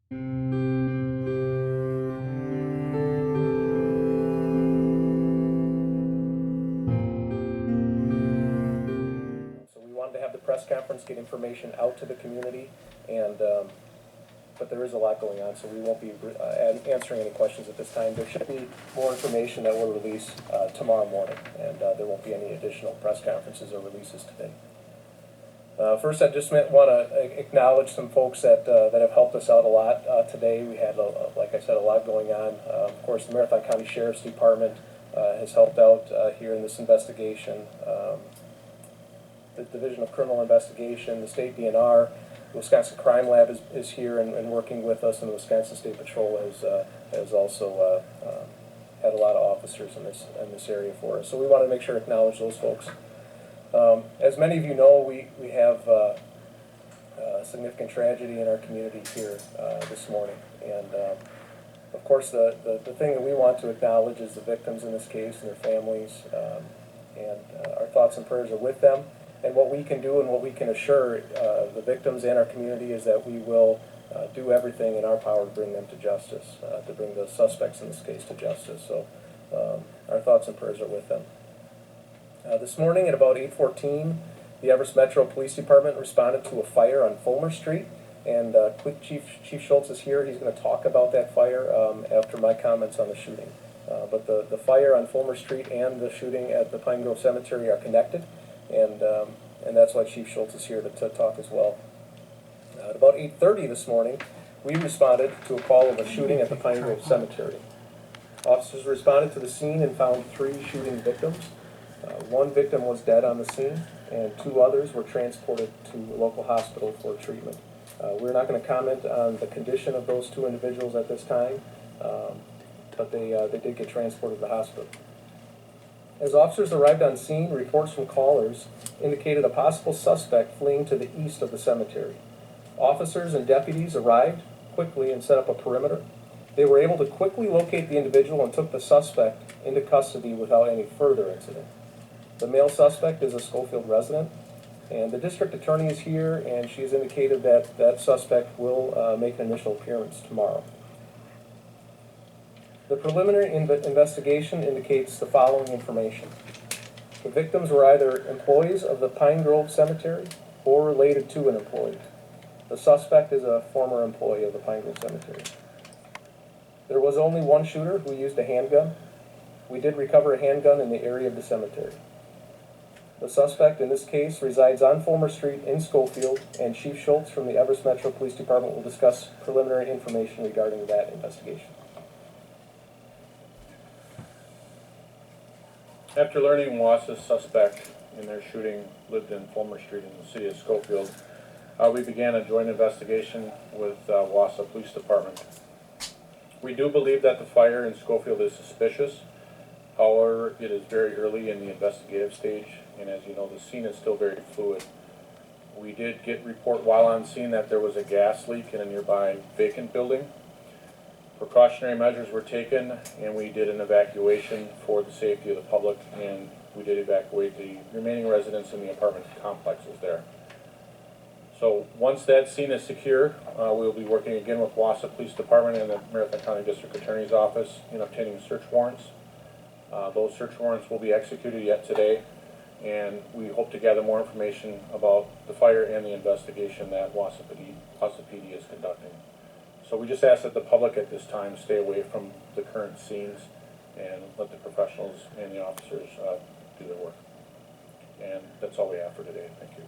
So we wanted to have the press conference, get information out to the community, and but there is a lot going on, so we won't be answering any questions at this time. There should be more information that will release tomorrow morning, and there won't be any additional press conferences or releases today. First, I just want to acknowledge some folks that have helped us out a lot today. We had, like I said, a lot going on. Of course, the Marathon County Sheriff's Department has helped out here in this investigation. The Division of Criminal Investigation, the State DNR, the Wisconsin Crime Lab is here and working with us, and the Wisconsin State Patrol has also had a lot of officers in this area for us. So we want to make sure to acknowledge those folks. As many of you know, we have significant tragedy in our community here this morning, and of course the thing that we want to acknowledge is the victims in this case and their families, and our thoughts and prayers are with them. And what we can do and what we can assure the victims and our community is that we will do everything in our power to bring them to justice, to bring the suspects in this case to justice. So our thoughts and prayers are with them. This morning at about 8:14, the Everest Metro Police Department responded to a fire on Fulmer Street, and Chief Schultz is here. He's going to talk about that fire after my comments on the shooting. But the fire on Fulmer Street and the shooting at the Pine Grove Cemetery are connected, and that's why Chief Schultz is here to talk as well. At about 8:30 this morning, we responded to a call of a shooting at the Pine Grove Cemetery. Officers responded to the scene and found 3 shooting victims. One victim was dead on the scene, and 2 others were transported to a local hospital for treatment. We're not going to comment on the condition of those 2 individuals at this time, but they did get transported to the hospital. As officers arrived on scene, reports from callers indicated a possible suspect fleeing to the east of the cemetery. Officers and deputies arrived quickly and set up a perimeter. They were able to quickly locate the individual and took the suspect into custody without any further incident. The male suspect is a Schofield resident, and the district attorney is here, and she has indicated that that suspect will make an initial appearance tomorrow. The preliminary investigation indicates the following information. The victims were either employees of the Pine Grove Cemetery or related to an employee. The suspect is a former employee of the Pine Grove Cemetery. There was only one shooter who used a handgun. We did recover a handgun in the area of the cemetery. The suspect in this case resides on Fulmer Street in Schofield, and Chief Schultz from the Everest Metro Police Department will discuss preliminary information regarding that investigation. After learning Wausau's suspect in their shooting lived in Fulmer Street in the city of Schofield, we began a joint investigation with Wausau Police Department. We do believe that the fire in Schofield is suspicious. However, it is very early in the investigative stage, and as you know, the scene is still very fluid. We did get report while on scene that there was a gas leak in a nearby vacant building. Precautionary measures were taken, and we did an evacuation for the safety of the public, and we did evacuate the remaining residents in the apartment complexes there. So once that scene is secure, we'll be working again with Wausau Police Department and the Marathon County District Attorney's Office in obtaining search warrants. Those search warrants will be executed yet today, and we hope to gather more information about the fire and the investigation that Wausau PD is conducting. So we just ask that the public at this time stay away from the current scenes and let the professionals and the officers do their work. And that's all we have for today. Thank you.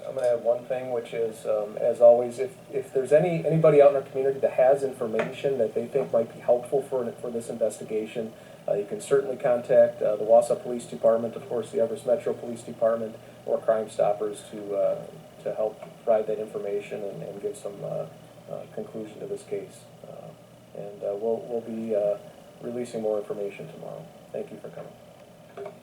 I'm going to add one thing, which is, as always, if there's anybody out in our community that has information that they think might be helpful for this investigation, you can certainly contact the Wausau Police Department, of course, the Everest Metro Police Department, or Crime Stoppers to help provide that information and give some conclusion to this case. And we'll be releasing more information tomorrow. Thank you for coming.